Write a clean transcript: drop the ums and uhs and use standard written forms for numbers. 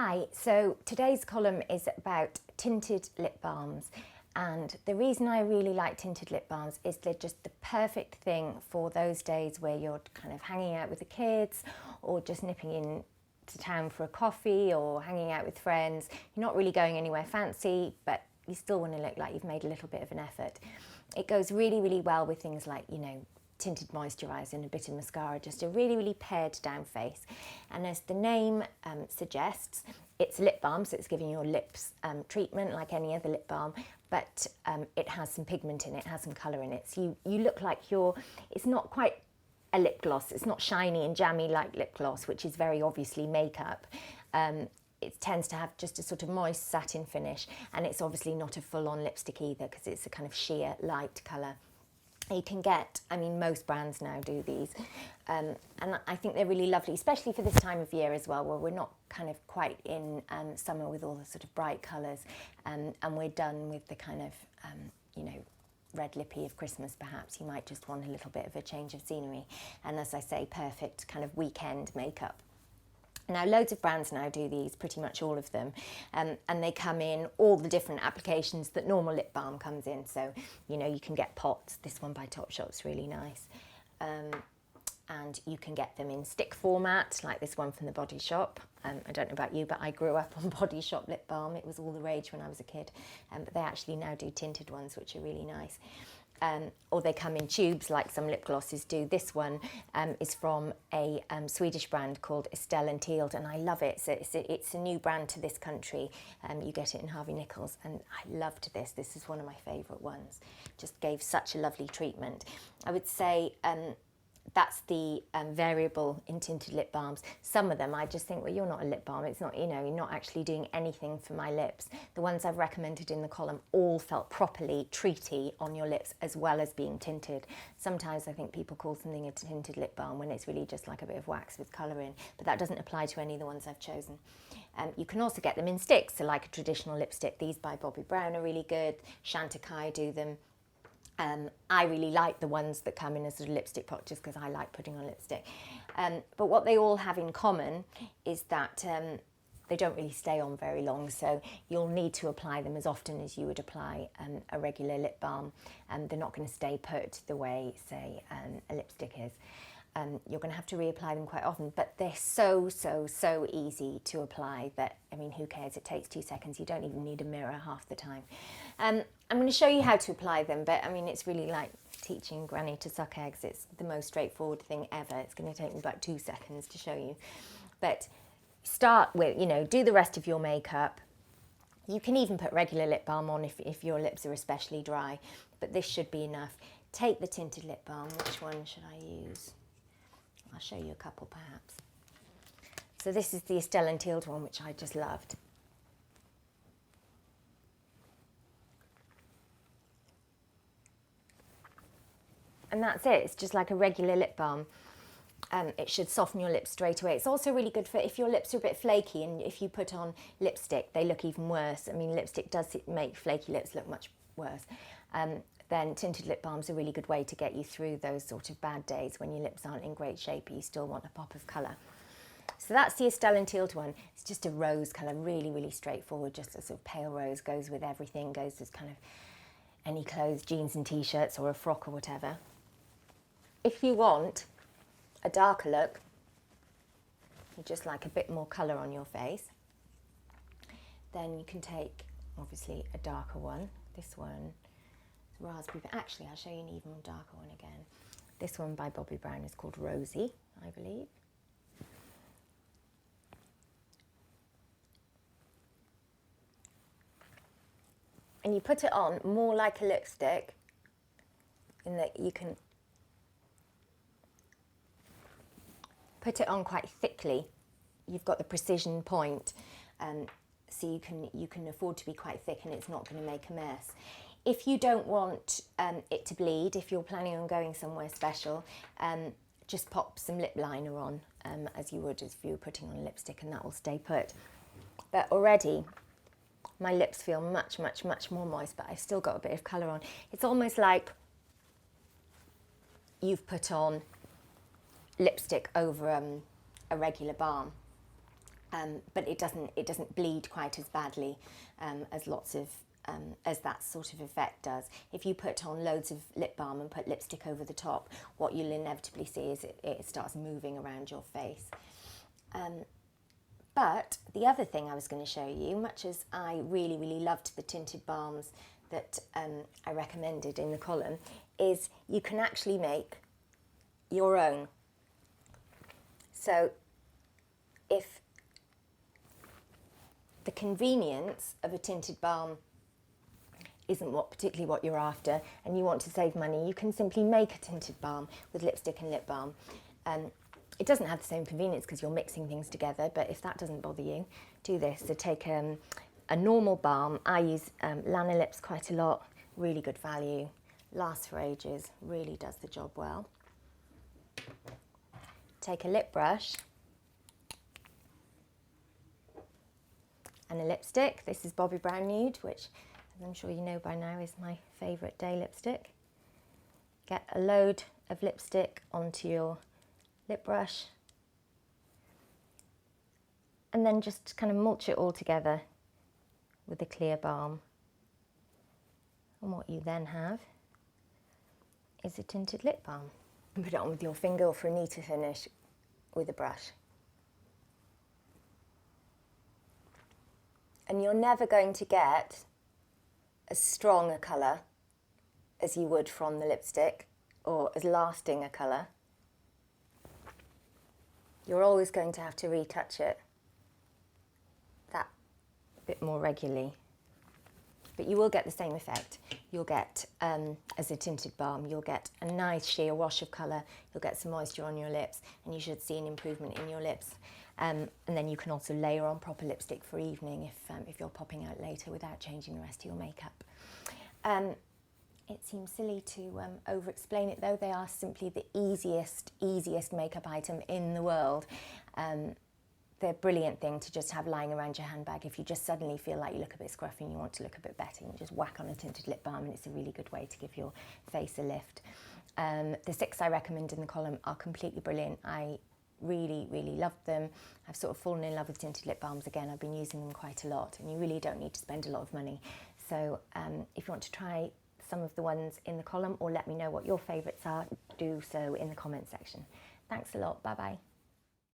Hi, so today's column is about tinted lip balms, and the reason I really like tinted lip balms is they're just the perfect thing for those days where you're kind of hanging out with the kids or just nipping in to town for a coffee or hanging out with friends. You're not really going anywhere fancy, but you still want to look like you've made a little bit of an effort. It goes really, really well with things like, tinted moisturiser and a bit of mascara, just a really, really pared down face. And as the name suggests, it's a lip balm, so it's giving your lips treatment like any other lip balm, but it has some pigment in it, has some colour in it. So you look like it's not quite a lip gloss, it's not shiny and jammy like lip gloss, which is very obviously makeup. It tends to have just a sort of moist satin finish, and it's obviously not a full-on lipstick either because it's a kind of sheer light colour. You can get, most brands now do these, and I think they're really lovely, especially for this time of year as well, where we're not kind of quite in summer with all the sort of bright colours, and we're done with the kind of, red lippy of Christmas perhaps. You might just want a little bit of a change of scenery, and as I say, perfect kind of weekend makeup. Now, loads of brands now do these, pretty much all of them, and they come in all the different applications that normal lip balm comes in. So, you can get pots. This one by Topshop's really nice. And you can get them in stick format, like this one from the Body Shop. I don't know about you, but I grew up on Body Shop lip balm. It was all the rage when I was a kid. But they actually now do tinted ones, which are really nice. Or they come in tubes like some lip glosses do. This one is from a Swedish brand called Untitled, and I love it. So it's a new brand to this country. You get it in Harvey Nichols, and I loved this. This is one of my favourite ones. Just gave such a lovely treatment. I would say that's the variable in tinted lip balms. Some of them I just think, well, you're not a lip balm. It's not, you're not actually doing anything for my lips. The ones I've recommended in the column all felt properly treaty on your lips as well as being tinted. Sometimes I think people call something a tinted lip balm when it's really just like a bit of wax with colour in, but that doesn't apply to any of the ones I've chosen. You can also get them in sticks, so like a traditional lipstick. These by Bobbi Brown are really good. Chantecaille do them. I really like the ones that come in a sort of lipstick pot just because I like putting on lipstick. But what they all have in common is that they don't really stay on very long, so you'll need to apply them as often as you would apply a regular lip balm. They're not going to stay put the way, say, a lipstick is. You're going to have to reapply them quite often, but they're so easy to apply that, who cares? It takes 2 seconds. You don't even need a mirror half the time. I'm going to show you how to apply them, but it's really like teaching Granny to suck eggs. It's the most straightforward thing ever. It's going to take me about 2 seconds to show you. But start with, do the rest of your makeup. You can even put regular lip balm on if your lips are especially dry, but this should be enough. Take the tinted lip balm. Which one should I use? I'll show you a couple perhaps. So this is the Untitled one, which I just loved. And that's it. It's just like a regular lip balm. It should soften your lips straight away. It's also really good for if your lips are a bit flaky and if you put on lipstick, they look even worse. Lipstick does make flaky lips look much worse. Then tinted lip balm's a really good way to get you through those sort of bad days when your lips aren't in great shape but you still want a pop of colour. So that's the Untitled one. It's just a rose colour, really, really straightforward, just a sort of pale rose, goes with everything, goes with kind of any clothes, jeans and t-shirts or a frock or whatever. If you want a darker look, you just like a bit more colour on your face, then you can take, obviously, a darker one. This one is raspberry, but actually I'll show you an even darker one again. This one by Bobbi Brown is called Rosy, I believe. And you put it on more like a lipstick in that you can put it on quite thickly. You've got the precision point, so you can afford to be quite thick and it's not going to make a mess. If you don't want it to bleed, if you're planning on going somewhere special, just pop some lip liner on as you would if you were putting on lipstick, and that will stay put. But already my lips feel much more moist, but I've still got a bit of colour on. It's almost like you've put on lipstick over a regular balm. but it doesn't bleed quite as badly as that sort of effect does. If you put on loads of lip balm and put lipstick over the top, what you'll inevitably see is it starts moving around your face. But the other thing I was going to show you, much as I really, really loved the tinted balms that I recommended in the column, is you can actually make your own. So if the convenience of a tinted balm isn't particularly what you're after and you want to save money, you can simply make a tinted balm with lipstick and lip balm. It doesn't have the same convenience because you're mixing things together, but if that doesn't bother you, do this. So take a normal balm. I use Lana Lips quite a lot, really good value, lasts for ages, really does the job well. Take a lip brush and a lipstick. This is Bobbi Brown Nude, which, as I'm sure you know by now, is my favourite day lipstick. Get a load of lipstick onto your lip brush and then just kind of mulch it all together with a clear balm. And what you then have is a tinted lip balm. And put it on with your finger for a neater finish with a brush. And you're never going to get as strong a colour as you would from the lipstick, or as lasting a colour. You're always going to have to retouch it that bit more regularly. But you will get the same effect. You'll get, as a tinted balm, you'll get a nice sheer wash of colour, you'll get some moisture on your lips, and you should see an improvement in your lips. And then you can also layer on proper lipstick for evening if you're popping out later without changing the rest of your makeup. It seems silly to over-explain it though. They are simply the easiest makeup item in the world. They're a brilliant thing to just have lying around your handbag if you just suddenly feel like you look a bit scruffy and you want to look a bit better. You just whack on a tinted lip balm and it's a really good way to give your face a lift. The 6 I recommend in the column are completely brilliant. I really, really loved them. I've sort of fallen in love with tinted lip balms again. I've been using them quite a lot and you really don't need to spend a lot of money. So if you want to try some of the ones in the column or let me know what your favourites are, do so in the comments section. Thanks a lot. Bye bye.